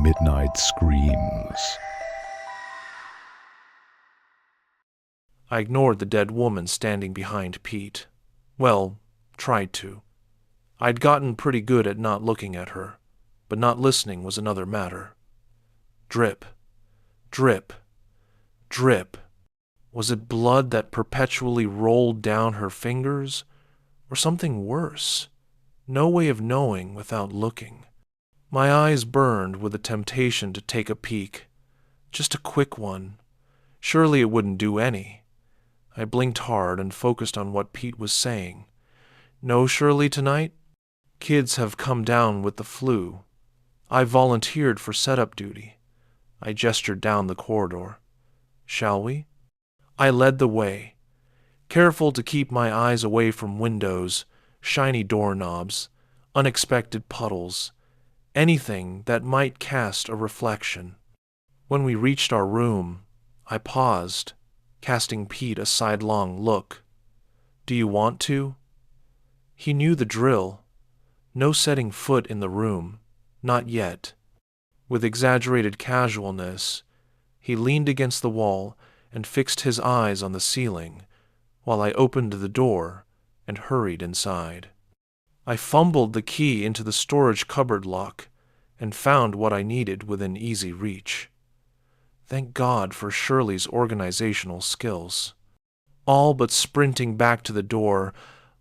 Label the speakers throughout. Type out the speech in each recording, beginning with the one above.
Speaker 1: midnight screams.
Speaker 2: I ignored the dead woman standing behind Pete. Well, tried to. I'd gotten pretty good at not looking at her, but not listening was another matter. Drip, drip, drip. Was it blood that perpetually rolled down her fingers, or something worse? No way of knowing without looking. My eyes burned with the temptation to take a peek. Just a quick one. Surely it wouldn't do any. I blinked hard and focused on what Pete was saying. No Shirley tonight? Kids have come down with the flu. I volunteered for setup duty. I gestured down the corridor. Shall we? I led the way, careful to keep my eyes away from windows, shiny doorknobs, unexpected puddles, anything that might cast a reflection. When we reached our room, I paused, casting Pete a sidelong look. Do you want to? He knew the drill. No setting foot in the room, not yet. With exaggerated casualness, he leaned against the wall and fixed his eyes on the ceiling, while I opened the door and hurried inside. I fumbled the key into the storage cupboard lock and found what I needed within easy reach. Thank God for Shirley's organizational skills. All but sprinting back to the door,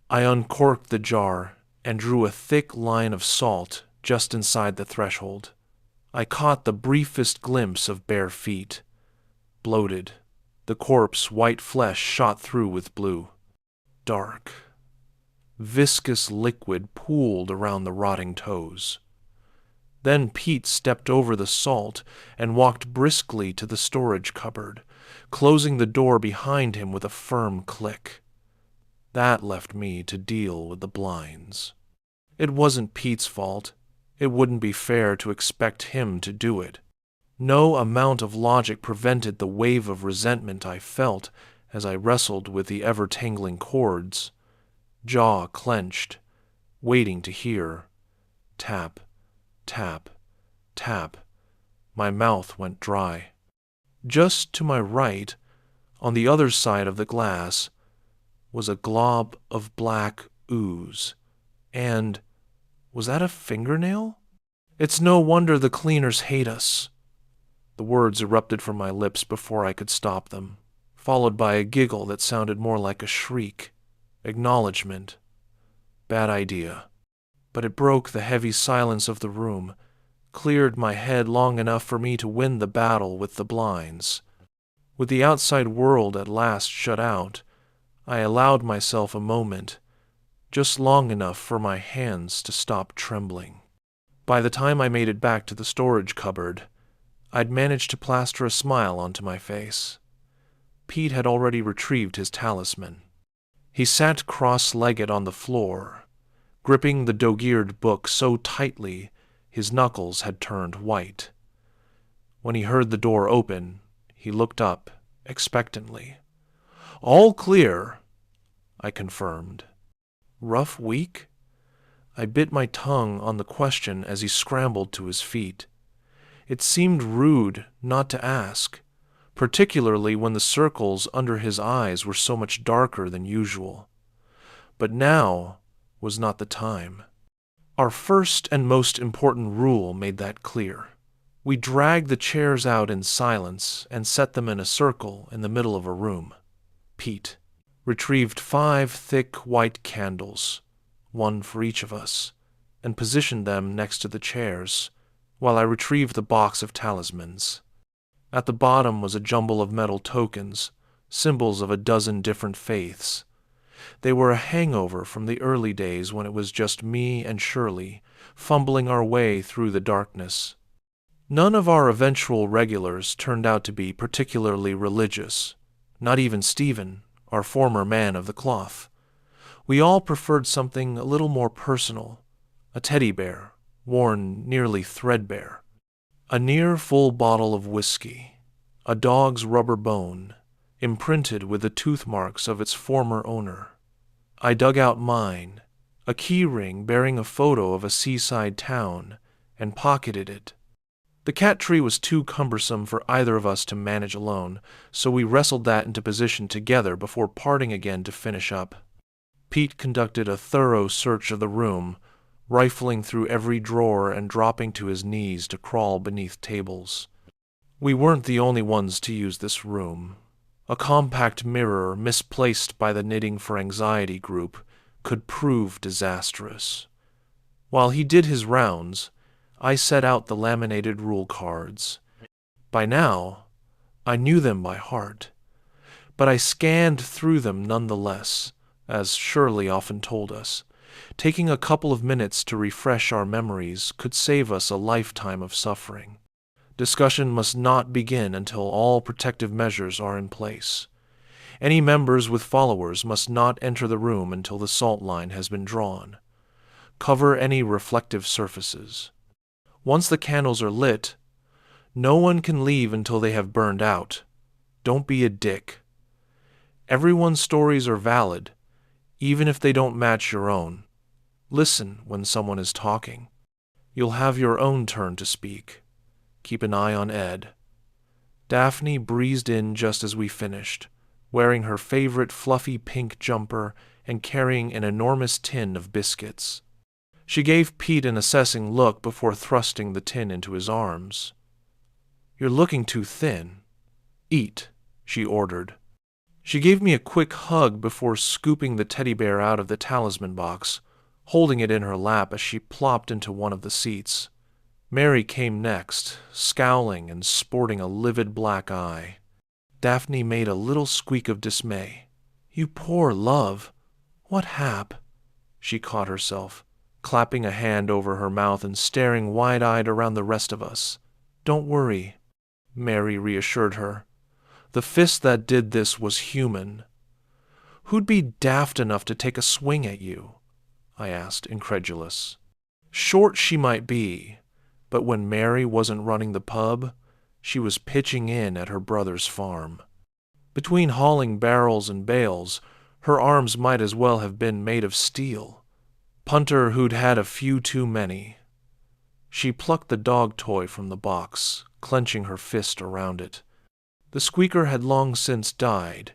Speaker 2: I uncorked the jar and drew a thick line of salt just inside the threshold. I caught the briefest glimpse of bare feet. Bloated, the corpse's white flesh shot through with blue. Dark. Viscous liquid pooled around the rotting toes. Then Pete stepped over the salt and walked briskly to the storage cupboard, closing the door behind him with a firm click. That left me to deal with the blinds. It wasn't Pete's fault. It wouldn't be fair to expect him to do it. No amount of logic prevented the wave of resentment I felt as I wrestled with the ever-tangling cords, jaw clenched, waiting to hear. Tap, tap, tap. My mouth went dry. Just to my right, on the other side of the glass, was a glob of black ooze. And was that a fingernail? It's no wonder the cleaners hate us. The words erupted from my lips before I could stop them, followed by a giggle that sounded more like a shriek. Acknowledgement. Bad idea. But it broke the heavy silence of the room, cleared my head long enough for me to win the battle with the blinds. With the outside world at last shut out, I allowed myself a moment, just long enough for my hands to stop trembling. By the time I made it back to the storage cupboard, I'd managed to plaster a smile onto my face. Pete had already retrieved his talisman. He sat cross-legged on the floor, gripping the dog-eared book so tightly his knuckles had turned white. When he heard the door open, he looked up expectantly. "All clear," I confirmed. "Rough week?" I bit my tongue on the question as he scrambled to his feet. It seemed rude not to ask, particularly when the circles under his eyes were so much darker than usual. But now was not the time. Our first and most important rule made that clear. We dragged the chairs out in silence and set them in a circle in the middle of a room. Pete retrieved 5 thick white candles, one for each of us, and positioned them next to the chairs, while I retrieved the box of talismans. At the bottom was a jumble of metal tokens, symbols of a dozen different faiths. They were a hangover from the early days when it was just me and Shirley, fumbling our way through the darkness. None of our eventual regulars turned out to be particularly religious, not even Stephen, our former man of the cloth. We all preferred something a little more personal, a teddy bear, worn nearly threadbare, a near-full bottle of whiskey, a dog's rubber bone, imprinted with the tooth marks of its former owner. I dug out mine, a key ring bearing a photo of a seaside town, and pocketed it. The cat tree was too cumbersome for either of us to manage alone, so we wrestled that into position together before parting again to finish up. Pete conducted a thorough search of the room, rifling through every drawer and dropping to his knees to crawl beneath tables. We weren't the only ones to use this room. A compact mirror misplaced by the Knitting for Anxiety group could prove disastrous. While he did his rounds, I set out the laminated rule cards. By now, I knew them by heart, but I scanned through them nonetheless, as Shirley often told us. Taking a couple of minutes to refresh our memories could save us a lifetime of suffering. Discussion must not begin until all protective measures are in place. Any members with followers must not enter the room until the salt line has been drawn. Cover any reflective surfaces. Once the candles are lit, no one can leave until they have burned out. Don't be a dick. Everyone's stories are valid, even if they don't match your own. Listen when someone is talking. You'll have your own turn to speak. Keep an eye on Ed. Daphne breezed in just as we finished, wearing her favorite fluffy pink jumper and carrying an enormous tin of biscuits. She gave Pete an assessing look before thrusting the tin into his arms. "You're looking too thin. Eat," she ordered. She gave me a quick hug before scooping the teddy bear out of the talisman box, holding it in her lap as she plopped into one of the seats. Mary came next, scowling and sporting a livid black eye. Daphne made a little squeak of dismay. "You poor love. What hap?" She caught herself, clapping a hand over her mouth and staring wide-eyed around the rest of us. "Don't worry," Mary reassured her. "The fist that did this was human." "Who'd be daft enough to take a swing at you?" I asked, incredulous. Short she might be, but when Mary wasn't running the pub, she was pitching in at her brother's farm. Between hauling barrels and bales, her arms might as well have been made of steel. Punter who'd had a few too many. She plucked the dog toy from the box, clenching her fist around it. The squeaker had long since died,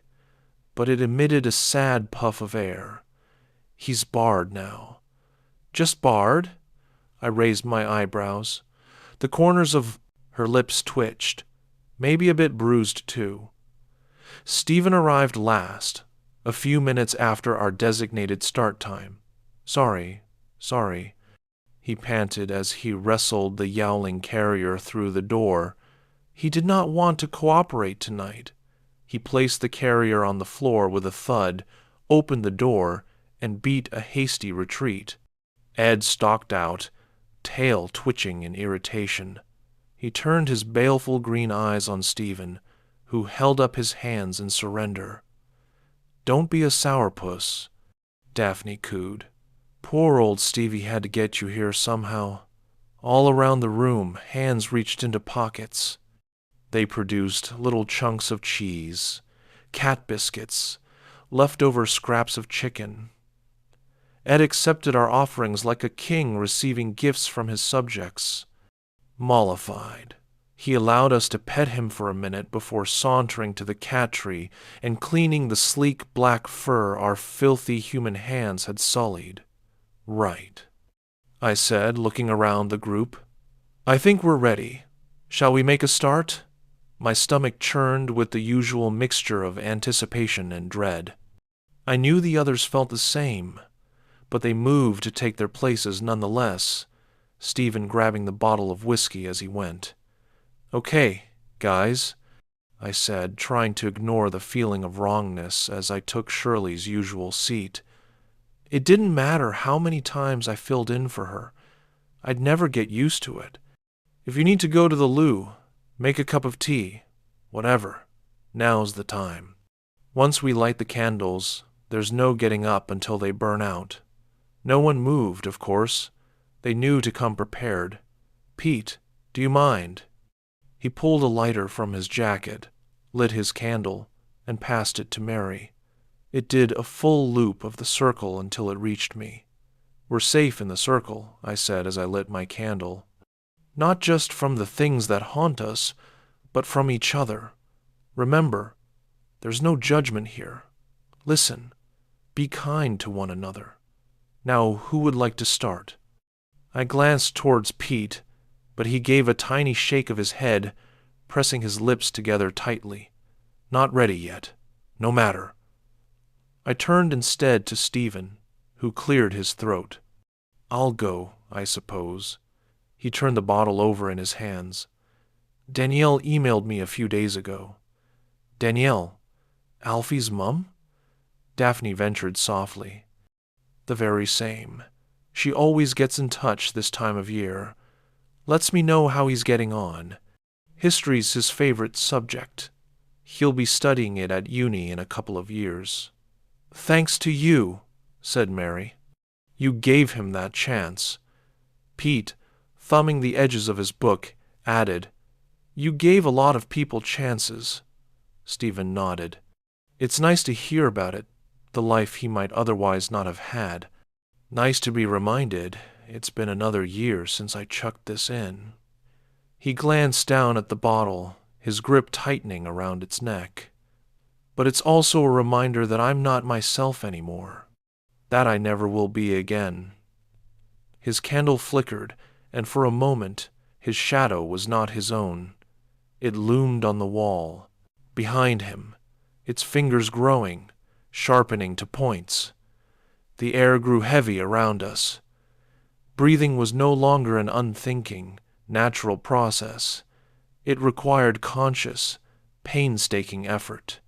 Speaker 2: but it emitted a sad puff of air. "He's barred now." "Just barred?" I raised my eyebrows. The corners of her lips twitched, maybe a bit bruised too. Stephen arrived last, a few minutes after our designated start time. Sorry, he panted as he wrestled the yowling carrier through the door. He did not want to cooperate tonight. He placed the carrier on the floor with a thud, opened the door, and beat a hasty retreat. Ed stalked out, tail twitching in irritation. He turned his baleful green eyes on Stephen, who held up his hands in surrender. "Don't be a sourpuss," Daphne cooed. "Poor old Stevie had to get you here somehow." All around the room, hands reached into pockets. They produced little chunks of cheese, cat biscuits, leftover scraps of chicken. Ed accepted our offerings like a king receiving gifts from his subjects. Mollified, he allowed us to pet him for a minute before sauntering to the cat tree and cleaning the sleek black fur our filthy human hands had sullied. "Right," I said, looking around the group. "I think we're ready. Shall we make a start?" My stomach churned with the usual mixture of anticipation and dread. I knew the others felt the same, but they moved to take their places nonetheless, Stephen grabbing the bottle of whiskey as he went. "Okay, guys," I said, trying to ignore the feeling of wrongness as I took Shirley's usual seat. It didn't matter how many times I filled in for her. I'd never get used to it. "If you need to go to the loo, make a cup of tea, whatever. Now's the time. Once we light the candles, there's no getting up until they burn out." No one moved, of course. They knew to come prepared. "Pete, do you mind?" He pulled a lighter from his jacket, lit his candle, and passed it to Mary. It did a full loop of the circle until it reached me. "We're safe in the circle," I said as I lit my candle. Not just from the things that haunt us, but from each other. Remember, there's no judgment here. Listen, be kind to one another. Now, who would like to start? I glanced towards Pete, but he gave a tiny shake of his head, pressing his lips together tightly. Not ready yet. No matter. I turned instead to Stephen, who cleared his throat. I'll go, I suppose. He turned the bottle over in his hands. Danielle emailed me a few days ago. Danielle, Alfie's mum? Daphne ventured softly. The very same. She always gets in touch this time of year. Lets me know how he's getting on. History's his favorite subject. He'll be studying it at uni in a couple of years. Thanks to you, said Mary. You gave him that chance. Pete, thumbing the edges of his book, added, You gave a lot of people chances. Stephen nodded. It's nice to hear about it, the life he might otherwise not have had. Nice to be reminded it's been another year since I chucked this in. He glanced down at the bottle, his grip tightening around its neck. But it's also a reminder that I'm not myself anymore. That I never will be again. His candle flickered, and for a moment his shadow was not his own. It loomed on the wall, behind him, its fingers growing, sharpening to points. The air grew heavy around us. Breathing was no longer an unthinking, natural process. It required conscious, painstaking effort.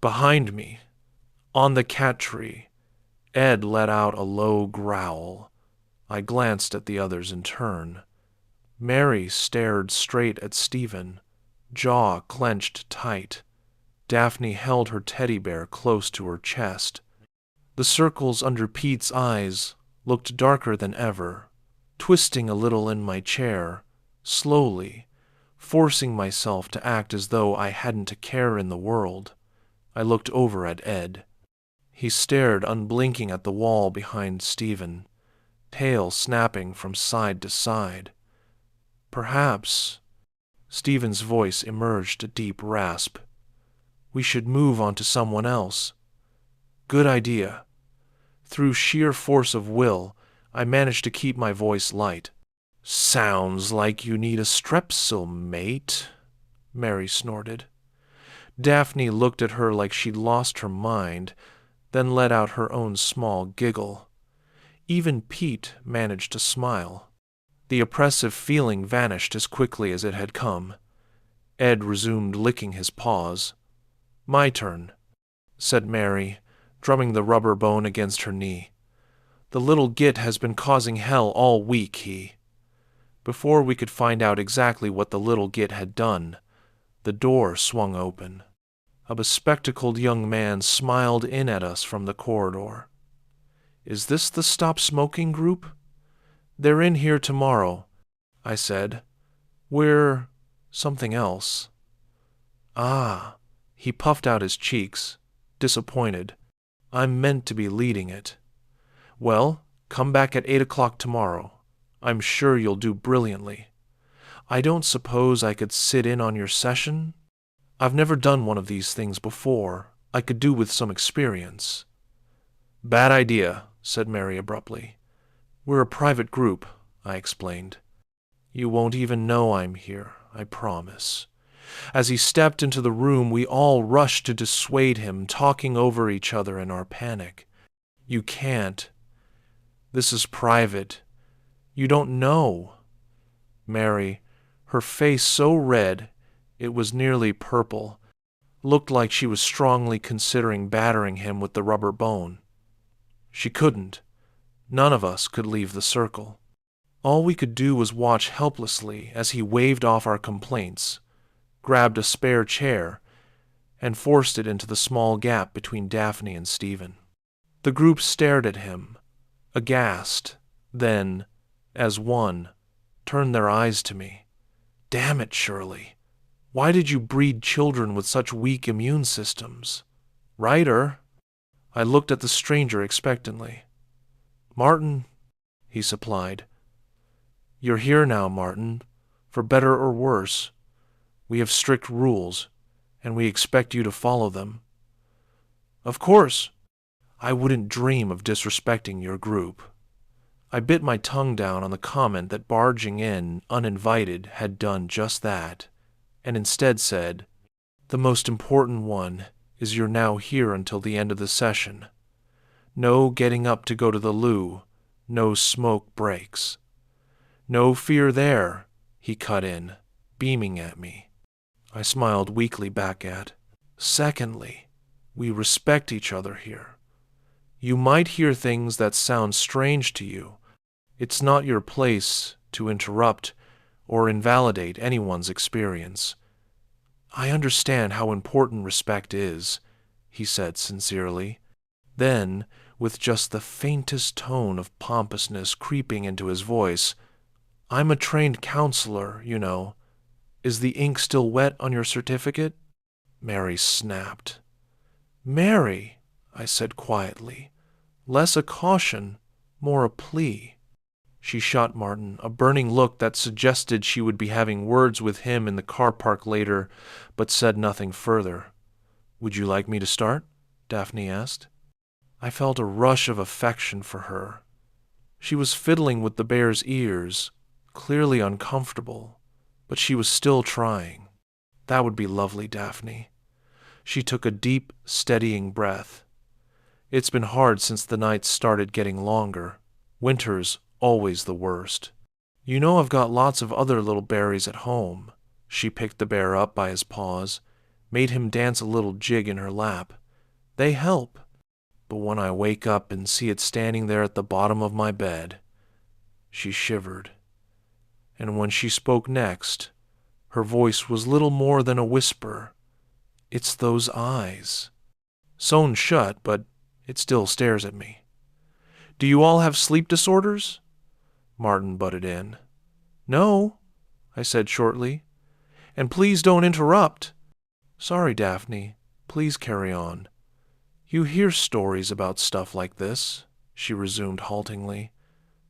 Speaker 2: Behind me, on the cat tree, Ed let out a low growl. I glanced at the others in turn. Mary stared straight at Stephen, jaw clenched tight. Daphne held her teddy bear close to her chest. The circles under Pete's eyes looked darker than ever. Twisting a little in my chair, slowly, forcing myself to act as though I hadn't a care in the world, I looked over at Ed. He stared unblinking at the wall behind Stephen, tail snapping from side to side. Perhaps, Stephen's voice emerged a deep rasp. We should move on to someone else. Good idea. Through sheer force of will, I managed to keep my voice light. Sounds like you need a strepsil, mate, Mary snorted. Daphne looked at her like she'd lost her mind, then let out her own small giggle. Even Pete managed to smile. The oppressive feeling vanished as quickly as it had come. Ed resumed licking his paws. My turn, said Mary, drumming the rubber bone against her knee. The little git has been causing hell all week, he. Before we could find out exactly what the little git had done, the door swung open. A bespectacled young man smiled in at us from the corridor. Is this the Stop Smoking group? They're in here tomorrow, I said. We're something else. Ah, he puffed out his cheeks, disappointed. I'm meant to be leading it. Well, come back at 8 o'clock tomorrow. I'm sure you'll do brilliantly. I don't suppose I could sit in on your session? I've never done one of these things before. I could do with some experience. Bad idea, said Mary abruptly. We're a private group, I explained. You won't even know I'm here, I promise. As he stepped into the room, we all rushed to dissuade him, talking over each other in our panic. You can't. This is private. You don't know. Mary, her face so red it was nearly purple, looked like she was strongly considering battering him with the rubber bone. She couldn't. None of us could leave the circle. All we could do was watch helplessly as he waved off our complaints, grabbed a spare chair, and forced it into the small gap between Daphne and Stephen. The group stared at him, aghast, then, as one, turned their eyes to me. Damn it, Shirley. Why did you breed children with such weak immune systems? Ryder? I looked at the stranger expectantly. Martin, he supplied. You're here now, Martin. For better or worse, we have strict rules, and we expect you to follow them. Of course, I wouldn't dream of disrespecting your group. I bit my tongue down on the comment that barging in uninvited had done just that, and instead said, "The most important one is you're now here until the end of the session. No getting up to go to the loo, no smoke breaks." "No fear there," he cut in, beaming at me. I smiled weakly back at. "Secondly, we respect each other here. You might hear things that sound strange to you. It's not your place to interrupt or invalidate anyone's experience. I understand how important respect is," he said sincerely. Then, with just the faintest tone of pompousness creeping into his voice, "I'm a trained counselor, you know. Is the ink still wet on your certificate?" Mary snapped. "Mary," I said quietly, less a caution, more a plea. She shot Martin a burning look that suggested she would be having words with him in the car park later, but said nothing further. "Would you like me to start?" Daphne asked. I felt a rush of affection for her. She was fiddling with the bear's ears, clearly uncomfortable, but she was still trying. "That would be lovely, Daphne." She took a deep, steadying breath. "It's been hard since the nights started getting longer. Winter's always the worst. You know I've got lots of other little berries at home." She picked the bear up by his paws, made him dance a little jig in her lap. "They help. But when I wake up and see it standing there at the bottom of my bed..." She shivered. And when she spoke next, her voice was little more than a whisper. "It's those eyes. Sewn shut, but it still stares at me." "Do you all have sleep disorders?" Martin butted in. "No," I said shortly. "And please don't interrupt." "Sorry, Daphne. Please carry on." "You hear stories about stuff like this," she resumed haltingly.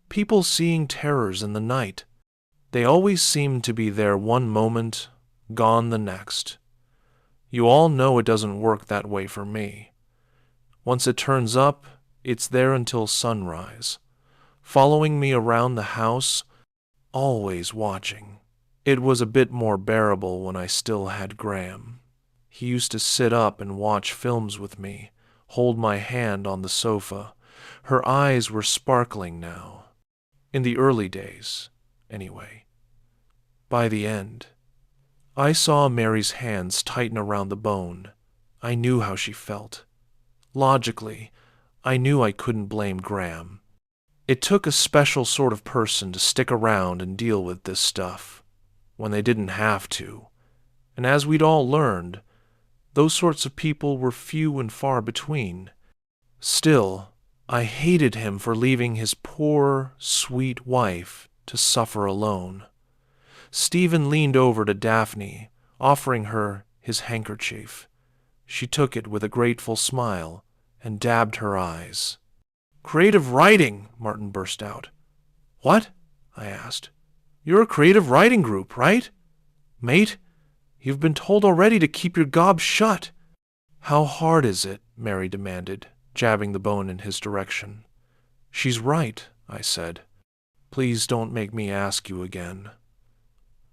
Speaker 2: "People seeing terrors in the night. They always seem to be there one moment, gone the next. You all know it doesn't work that way for me. Once it turns up, it's there until sunrise, following me around the house, always watching. It was a bit more bearable when I still had Graham. He used to sit up and watch films with me, hold my hand on the sofa. Her eyes were sparkling now. In the early days, anyway. By the end, I saw Mary's hands tighten around the bone. I knew how she felt. Logically, I knew I couldn't blame Graham. It took a special sort of person to stick around and deal with this stuff, when they didn't have to. And as we'd all learned, those sorts of people were few and far between. Still, I hated him for leaving his poor, sweet wife to suffer alone. Stephen leaned over to Daphne, offering her his handkerchief. She took it with a grateful smile and dabbed her eyes. "Creative writing!" Martin burst out. "What?" I asked. "You're a creative writing group, right? Mate, you've been told already to keep your gob shut." "How hard is it?" Mary demanded, jabbing the bone in his direction. "She's right," I said. "Please don't make me ask you again."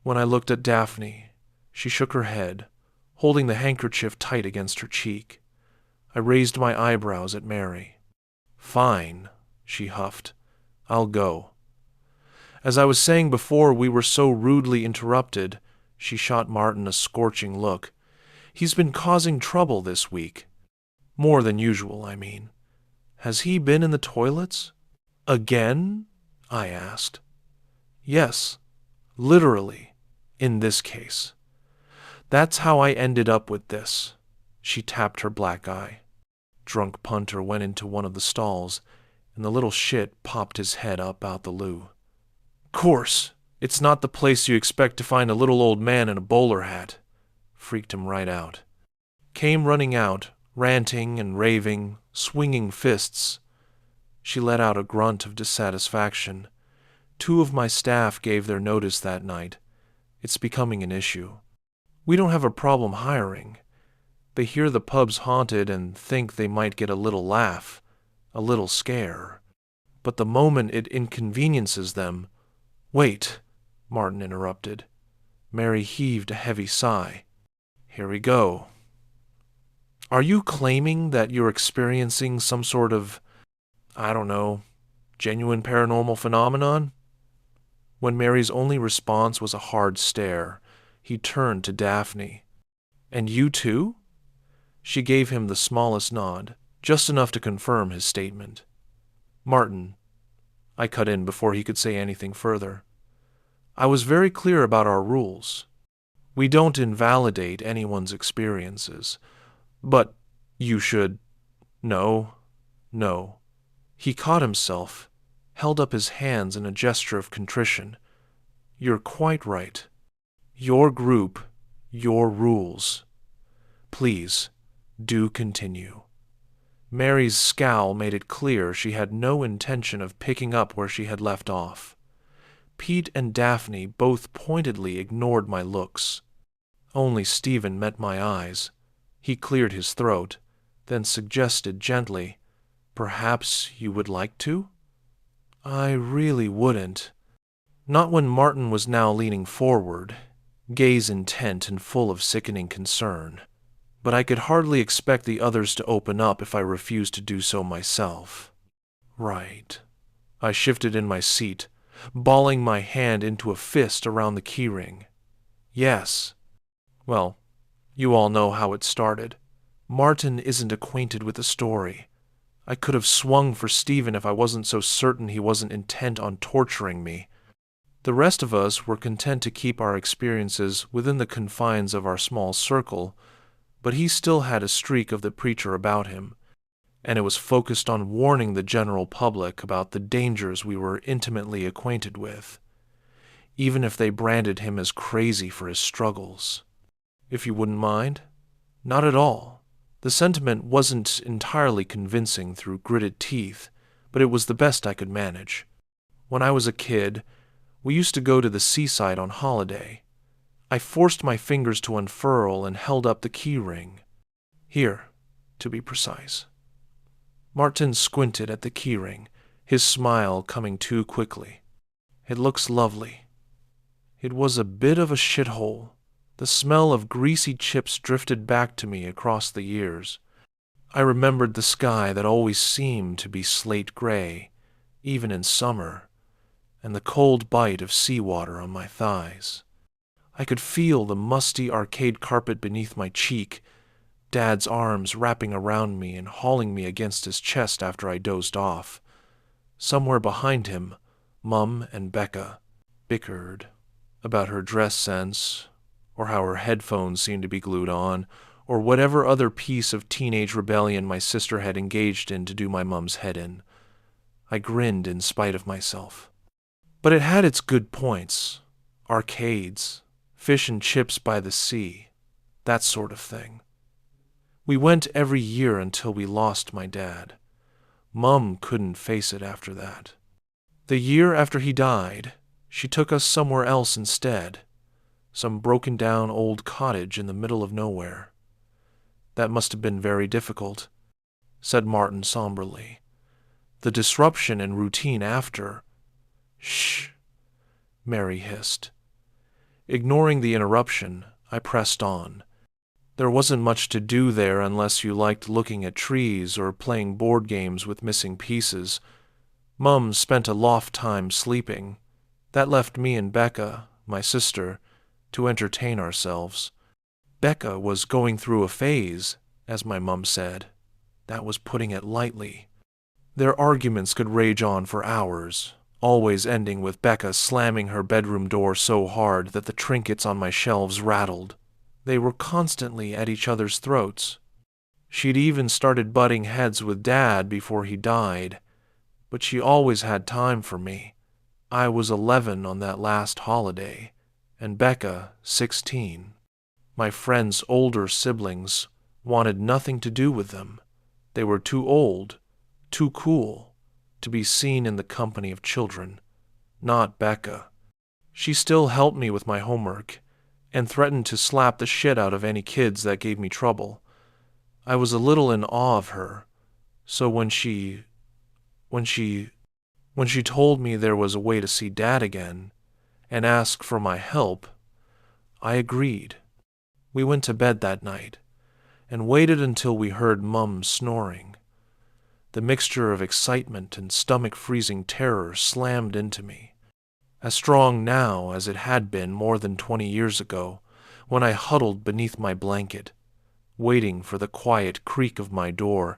Speaker 2: When I looked at Daphne, she shook her head, holding the handkerchief tight against her cheek. I raised my eyebrows at Mary. "Fine," she huffed. "I'll go." As I was saying before we were so rudely interrupted, she shot Martin a scorching look. "He's been causing trouble this week. More than usual, I mean. Has he been in the toilets?" "Again?" I asked. "Yes, literally, in this case. That's how I ended up with this." She tapped her black eye. Drunk punter went into one of the stalls, and the little shit popped his head up out the loo. "Course, it's not the place you expect to find a little old man in a bowler hat." Freaked him right out. Came running out, ranting and raving, swinging fists. She let out a grunt of dissatisfaction. 2 of my staff gave their notice that night, It's becoming an issue. We don't have a problem hiring. They hear the pub's haunted and think they might get a little laugh, a little scare. But the moment it inconveniences them— Wait, Martin interrupted. Mary heaved a heavy sigh. Here we go. Are you claiming that you're experiencing some sort of, I don't know, genuine paranormal phenomenon? When Mary's only response was a hard stare, he turned to Daphne. And you too? She gave him the smallest nod, just enough to confirm his statement. Martin, I cut in before he could say anything further. I was very clear about our rules. We don't invalidate anyone's experiences. But you should— No. He caught himself, held up his hands in a gesture of contrition. You're quite right. Your group, your rules. Please, do continue. Mary's scowl made it clear she had no intention of picking up where she had left off. Pete and Daphne both pointedly ignored my looks. Only Stephen met my eyes. He cleared his throat, then suggested gently, Perhaps you would like to? I really wouldn't. Not when Martin was now leaning forward, gaze intent and full of sickening concern. But I could hardly expect the others to open up if I refused to do so myself. Right. I shifted in my seat, balling my hand into a fist around the keyring. Yes. Well, you all know how it started. Martin isn't acquainted with the story. I could have swung for Stephen if I wasn't so certain he wasn't intent on torturing me. The rest of us were content to keep our experiences within the confines of our small circle, but he still had a streak of the preacher about him, and it was focused on warning the general public about the dangers we were intimately acquainted with, even if they branded him as crazy for his struggles. If you wouldn't mind? Not at all. The sentiment wasn't entirely convincing through gritted teeth, but it was the best I could manage. When I was a kid, we used to go to the seaside on holiday. I forced my fingers to unfurl and held up the key ring. Here, to be precise. Martin squinted at the key ring, his smile coming too quickly. It looks lovely. It was a bit of a shithole. The smell of greasy chips drifted back to me across the years. I remembered the sky that always seemed to be slate gray, even in summer, and the cold bite of seawater on my thighs. I could feel the musty arcade carpet beneath my cheek, Dad's arms wrapping around me and hauling me against his chest after I dozed off. Somewhere behind him, Mum and Becca bickered about her dress sense, or how her headphones seemed to be glued on, or whatever other piece of teenage rebellion my sister had engaged in to do my mum's head in. I grinned in spite of myself. But it had its good points. Arcades, fish and chips by the sea, that sort of thing. We went every year until we lost my dad. Mum couldn't face it after that. The year after he died, she took us somewhere else instead. Some broken-down old cottage in the middle of nowhere. That must have been very difficult, said Martin somberly. The disruption and routine after— Shh, Mary hissed. Ignoring the interruption, I pressed on. There wasn't much to do there unless you liked looking at trees or playing board games with missing pieces. Mum spent a loft time sleeping. That left me and Becca, my sister, to entertain ourselves. Becca was going through a phase, as my mum said. That was putting it lightly. Their arguments could rage on for hours, always ending with Becca slamming her bedroom door so hard that the trinkets on my shelves rattled. They were constantly at each other's throats. She'd even started butting heads with Dad before he died, but she always had time for me. I was 11 on that last holiday, and Becca 16. My friends' older siblings wanted nothing to do with them. They were too old, too cool, to be seen in the company of children. Not Becca. She still helped me with my homework and threatened to slap the shit out of any kids that gave me trouble. I was a little in awe of her, so when she told me there was a way to see Dad again and ask for my help, I agreed. We went to bed that night and waited until we heard Mum snoring. The mixture of excitement and stomach-freezing terror slammed into me, as strong now as it had been more than 20 years ago when I huddled beneath my blanket, waiting for the quiet creak of my door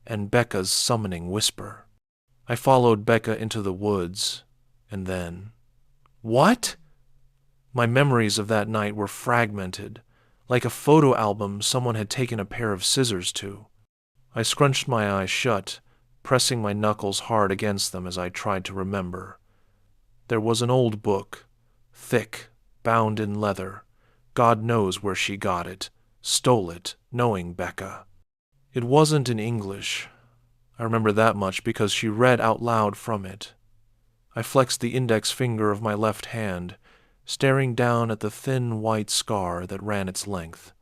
Speaker 2: and Becca's summoning whisper. I followed Becca into the woods, and then... What? My memories of that night were fragmented, like a photo album someone had taken a pair of scissors to. I scrunched my eyes shut, pressing my knuckles hard against them as I tried to remember. There was an old book, thick, bound in leather. God knows where she got it, stole it, knowing Becca. It wasn't in English. I remember that much because she read out loud from it. I flexed the index finger of my left hand, staring down at the thin white scar that ran its length.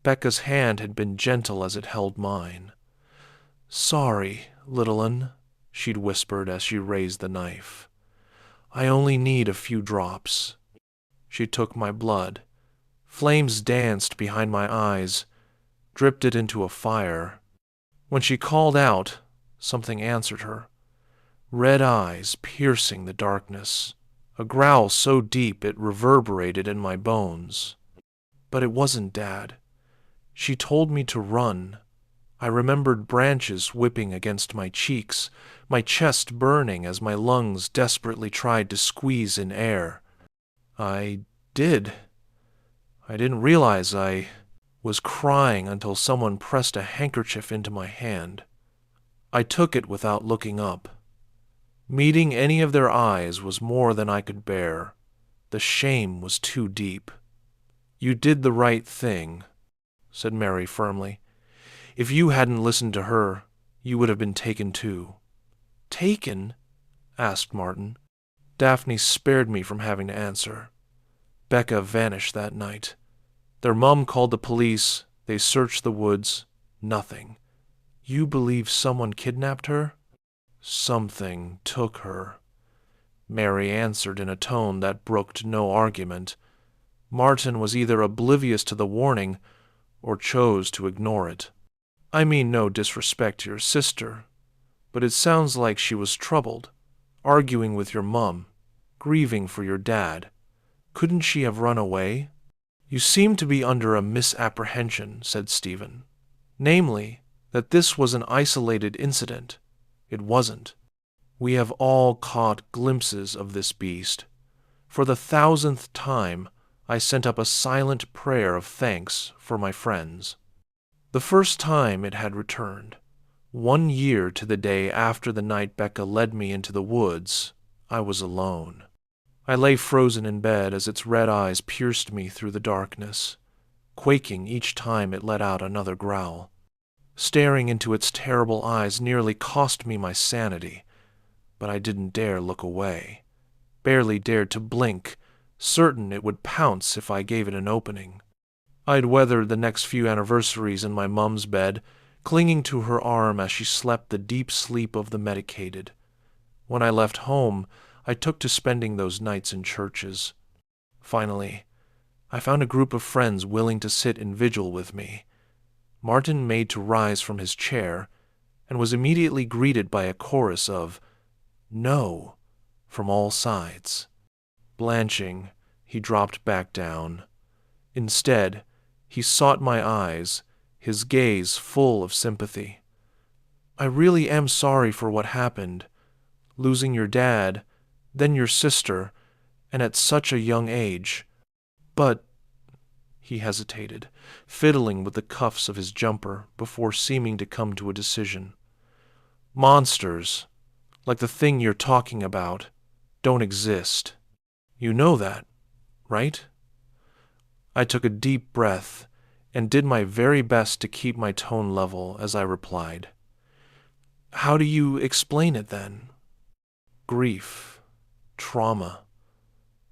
Speaker 2: Becca's hand had been gentle as it held mine. "Sorry, little 'un," she'd whispered as she raised the knife. "I only need a few drops." She took my blood. Flames danced behind my eyes, dripped it into a fire. When she called out, something answered her. Red eyes piercing the darkness, a growl so deep it reverberated in my bones. But it wasn't Dad. She told me to run. I remembered branches whipping against my cheeks, my chest burning as my lungs desperately tried to squeeze in air. I did. I didn't realize I was crying until someone pressed a handkerchief into my hand. I took it without looking up. Meeting any of their eyes was more than I could bear. The shame was too deep. "You did the right thing," said Mary firmly. "If you hadn't listened to her, you would have been taken too." "Taken?" asked Martin. Daphne spared me from having to answer. Becca vanished that night. Their mom called the police. They searched the woods. Nothing. "You believe someone kidnapped her?" "Something took her," Mary answered in a tone that brooked no argument. Martin was either oblivious to the warning or chose to ignore it. "I mean no disrespect to your sister, but it sounds like she was troubled, arguing with your mum, grieving for your dad. Couldn't she have run away?" "You seem to be under a misapprehension," said Stephen. "Namely, that this was an isolated incident. It wasn't. We have all caught glimpses of this beast. For the 1,000th time, I sent up a silent prayer of thanks for my friends. The first time it had returned, 1 year to the day after the night Becca led me into the woods, I was alone. I lay frozen in bed as its red eyes pierced me through the darkness, quaking each time it let out another growl. Staring into its terrible eyes nearly cost me my sanity, but I didn't dare look away, barely dared to blink, certain it would pounce if I gave it an opening. I'd weathered the next few anniversaries in my mum's bed, clinging to her arm as she slept the deep sleep of the medicated. When I left home, I took to spending those nights in churches. Finally, I found a group of friends willing to sit in vigil with me. Martin made to rise from his chair and was immediately greeted by a chorus of "No" from all sides. Blanching, he dropped back down. Instead, he sought my eyes, his gaze full of sympathy. "I really am sorry for what happened. Losing your dad, then your sister, and at such a young age. But..." He hesitated, fiddling with the cuffs of his jumper before seeming to come to a decision. "Monsters, like the thing you're talking about, don't exist. You know that, right?" I took a deep breath and did my very best to keep my tone level as I replied. "How do you explain it then?" "Grief, trauma.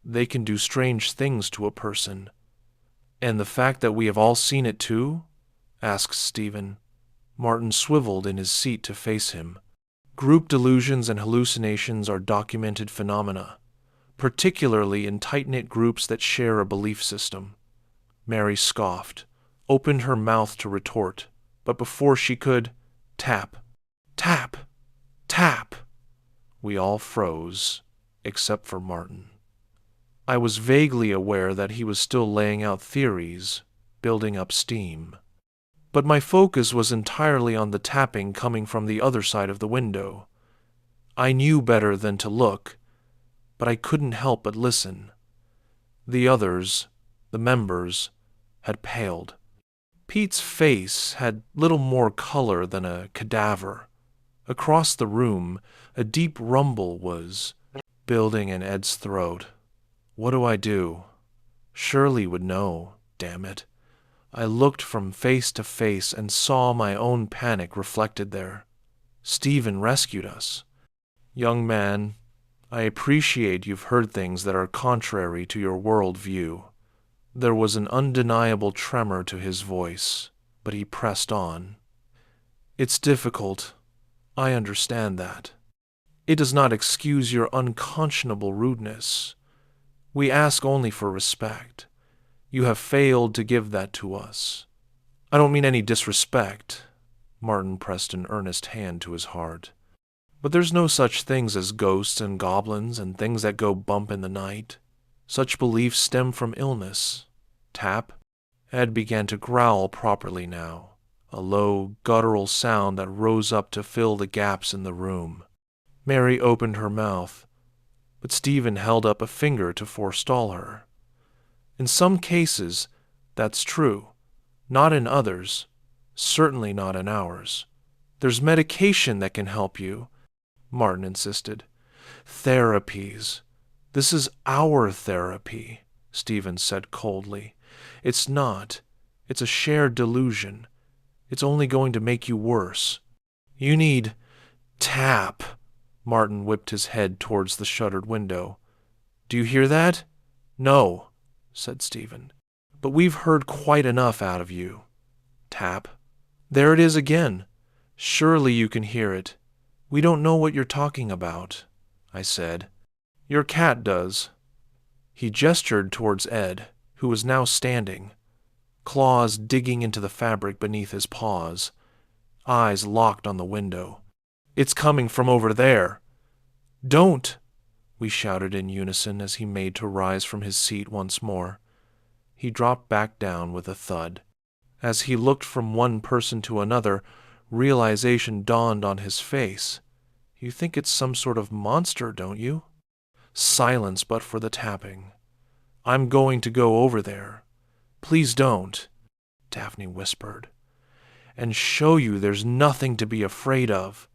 Speaker 2: They can do strange things to a person. And the fact that we have all seen it too? Asked Stephen. Martin swiveled in his seat to face him. Group delusions and hallucinations are documented phenomena, particularly in tight-knit groups that share a belief system. Mary scoffed, opened her mouth to retort, but before she could, tap, tap, tap. We all froze, except for Martin. I was vaguely aware that he was still laying out theories, building up steam. But my focus was entirely on the tapping coming from the other side of the window. I knew better than to look, but I couldn't help but listen. The others, the members, had paled. Pete's face had little more color than a cadaver. Across the room, a deep rumble was building in Ed's throat. What do I do? Shirley would know, damn it. I looked from face to face and saw my own panic reflected there. Stephen rescued us. Young man, I appreciate you've heard things that are contrary to your world view. There was an undeniable tremor to his voice, but he pressed on. It's difficult. I understand that. It does not excuse your unconscionable rudeness. We ask only for respect. You have failed to give that to us. I don't mean any disrespect. Martin pressed an earnest hand to his heart. But there's no such things as ghosts and goblins and things that go bump in the night. Such beliefs stem from illness. Tap. Ed began to growl properly now, a low, guttural sound that rose up to fill the gaps in the room. Mary opened her mouth, but Stephen held up a finger to forestall her. In some cases, that's true. Not in others. Certainly not in ours. There's medication that can help you, Martin insisted. Therapies. This is our therapy, Stephen said coldly. It's not. It's a shared delusion. It's only going to make you worse. You need tap. Martin whipped his head towards the shuttered window. Do you hear that? No, said Stephen. But we've heard quite enough out of you. Tap. There it is again. Surely you can hear it. We don't know what you're talking about, I said. Your cat does. He gestured towards Ed, who was now standing, claws digging into the fabric beneath his paws, eyes locked on the window. It's coming from over there. Don't, we shouted in unison as he made to rise from his seat once more. He dropped back down with a thud. As he looked from one person to another, realization dawned on his face. You think it's some sort of monster, don't you? Silence but for the tapping. I'm going to go over there. Please don't, Daphne whispered. And show you there's nothing to be afraid of.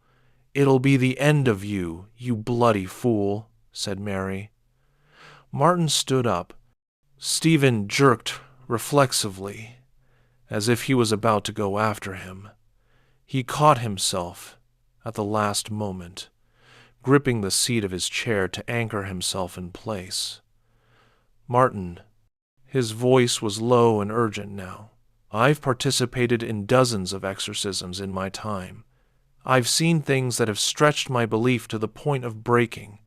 Speaker 2: It'll be the end of you, you bloody fool, said Mary. Martin stood up. Stephen jerked reflexively, as if he was about to go after him. He caught himself at the last moment, gripping the seat of his chair to anchor himself in place. Martin, his voice was low and urgent now. I've participated in dozens of exorcisms in my time. I've seen things that have stretched my belief to the point of breaking.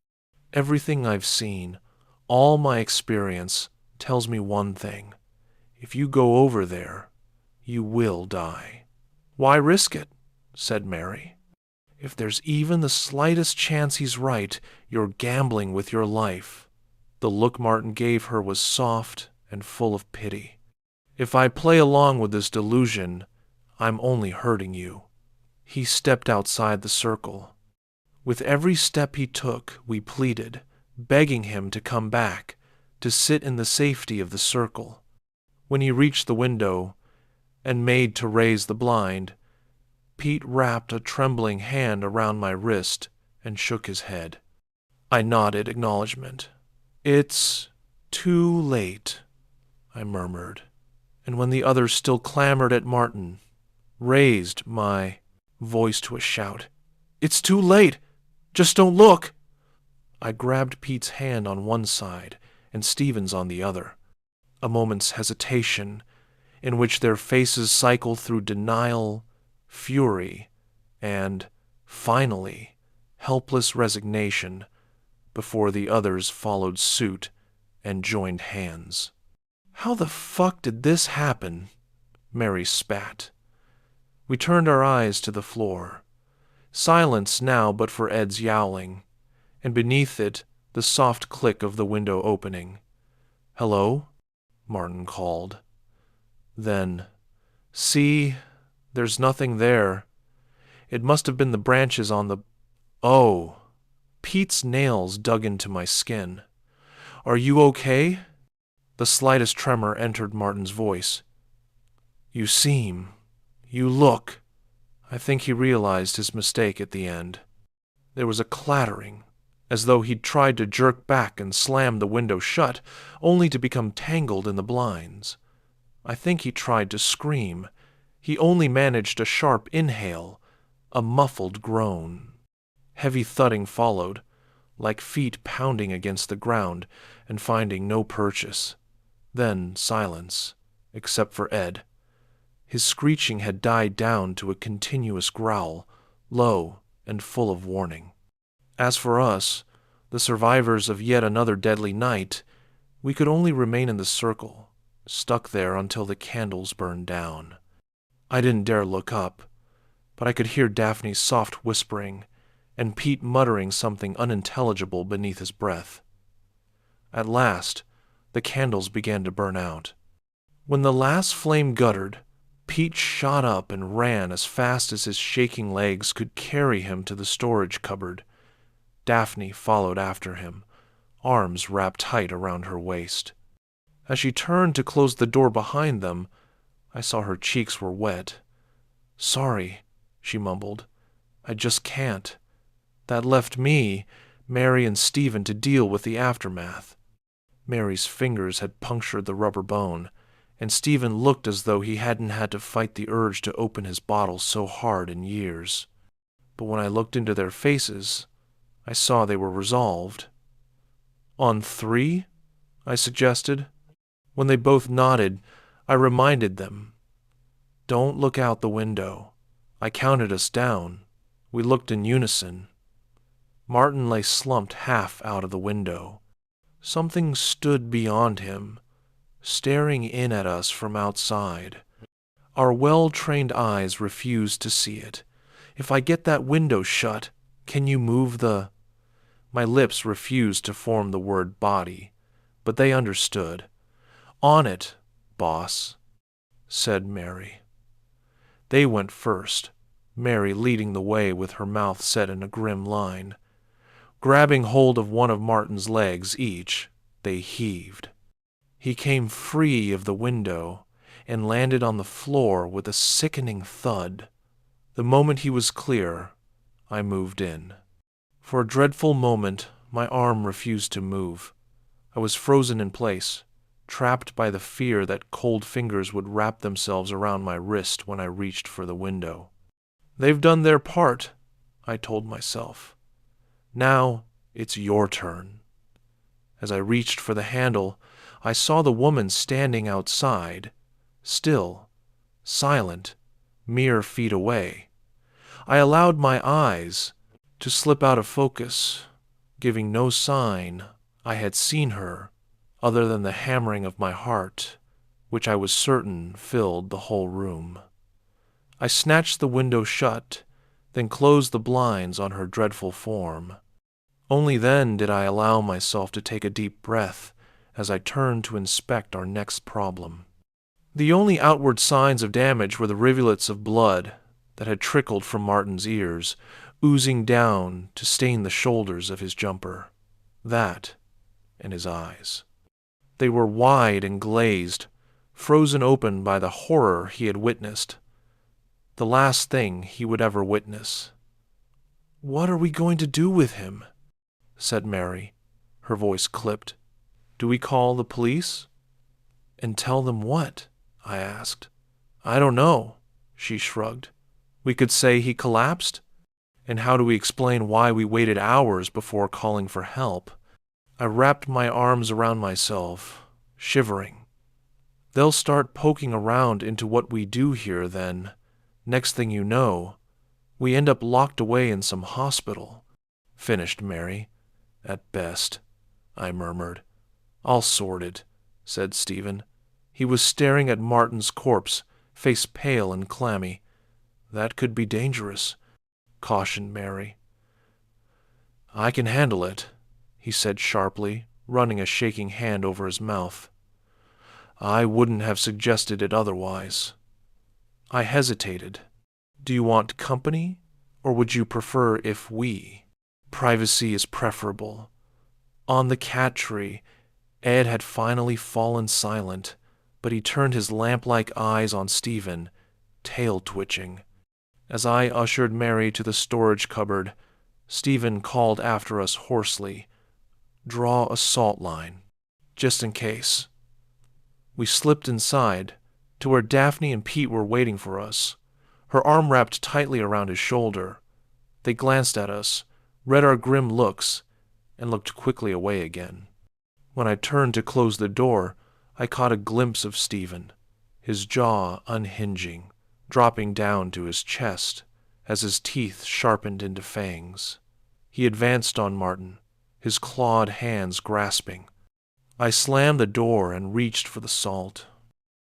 Speaker 2: Everything I've seen, all my experience, tells me one thing. If you go over there, you will die. Why risk it? Said Mary. If there's even the slightest chance he's right, you're gambling with your life. The look Martin gave her was soft and full of pity. If I play along with this delusion, I'm only hurting you. He stepped outside the circle. With every step he took, we pleaded, begging him to come back, to sit in the safety of the circle. When he reached the window and made to raise the blind, Pete wrapped a trembling hand around my wrist and shook his head. I nodded acknowledgement. It's too late, I murmured, and when the others still clamored at Martin, raised my voice to a shout. It's too late! Just don't look! I grabbed Pete's hand on one side and Stephen's on the other. A moment's hesitation, in which their faces cycle through denial, fury, and, finally, helpless resignation, before the others followed suit and joined hands. "How the fuck did this happen?" Mary spat. We turned our eyes to the floor. Silence now but for Ed's yowling, and beneath it the soft click of the window opening. "Hello?" Martin called. Then, "See, there's nothing there. It must have been the branches on the—" "Oh!" Pete's nails dug into my skin. "Are you okay?" The slightest tremor entered Martin's voice. "You look—" I think he realized his mistake at the end. There was a clattering, as though he'd tried to jerk back and slam the window shut, only to become tangled in the blinds. I think he tried to scream. He only managed a sharp inhale, a muffled groan. Heavy thudding followed, like feet pounding against the ground and finding no purchase. Then silence, except for Ed. His screeching had died down to a continuous growl, low and full of warning. As for us, the survivors of yet another deadly night, we could only remain in the circle, stuck there until the candles burned down. I didn't dare look up, but I could hear Daphne's soft whispering and Pete muttering something unintelligible beneath his breath. At last, the candles began to burn out. When the last flame guttered, Pete shot up and ran as fast as his shaking legs could carry him to the storage cupboard. Daphne followed after him, arms wrapped tight around her waist. As she turned to close the door behind them, I saw her cheeks were wet. "Sorry," she mumbled. "I just can't." That left me, Mary, and Stephen to deal with the aftermath. Mary's fingers had punctured the rubber bone, and Stephen looked as though he hadn't had to fight the urge to open his bottle so hard in years. But when I looked into their faces, I saw they were resolved. "On 3?" I suggested. When they both nodded, I reminded them. "Don't look out the window." I counted us down. We looked in unison. Martin lay slumped half out of the window. Something stood beyond him, staring in at us from outside. Our well-trained eyes refused to see it. "If I get that window shut, can you move the—" My lips refused to form the word body, but they understood. "On it, boss," said Mary. They went first, Mary leading the way with her mouth set in a grim line. Grabbing hold of one of Martin's legs each, they heaved. He came free of the window and landed on the floor with a sickening thud. The moment he was clear, I moved in. For a dreadful moment, my arm refused to move. I was frozen in place, trapped by the fear that cold fingers would wrap themselves around my wrist when I reached for the window. "They've done their part," I told myself. "Now it's your turn." As I reached for the handle, I saw the woman standing outside, still, silent, mere feet away. I allowed my eyes to slip out of focus, giving no sign I had seen her other than the hammering of my heart, which I was certain filled the whole room. I snatched the window shut, then closed the blinds on her dreadful form. Only then did I allow myself to take a deep breath as I turned to inspect our next problem. The only outward signs of damage were the rivulets of blood that had trickled from Martin's ears, oozing down to stain the shoulders of his jumper. That, and his eyes. They were wide and glazed, frozen open by the horror he had witnessed. The last thing he would ever witness. "What are we going to do with him?" said Mary, her voice clipped. "Do we call the police?" "And tell them what?" I asked. "I don't know," she shrugged. "We could say he collapsed? And how do we explain why we waited hours before calling for help?" I wrapped my arms around myself, shivering. They'll start poking around into what we do here then. Next thing you know, we end up locked away in some hospital, finished Mary. At best, I murmured. I'll sort it, said Stephen. He was staring at Martin's corpse, face pale and clammy. That could be dangerous, cautioned Mary. I can handle it, he said sharply, running a shaking hand over his mouth. I wouldn't have suggested it otherwise. I hesitated. Do you want company, or would you prefer if we? Privacy is preferable. On the cat tree, Ed had finally fallen silent, but he turned his lamp-like eyes on Stephen, tail twitching. As I ushered Mary to the storage cupboard, Stephen called after us hoarsely, "Draw a salt line, just in case." We slipped inside, to where Daphne and Pete were waiting for us, her arm wrapped tightly around his shoulder. They glanced at us, read our grim looks, and looked quickly away again. When I turned to close the door, I caught a glimpse of Stephen, his jaw unhinging, dropping down to his chest as his teeth sharpened into fangs. He advanced on Martin, his clawed hands grasping. I slammed the door and reached for the salt.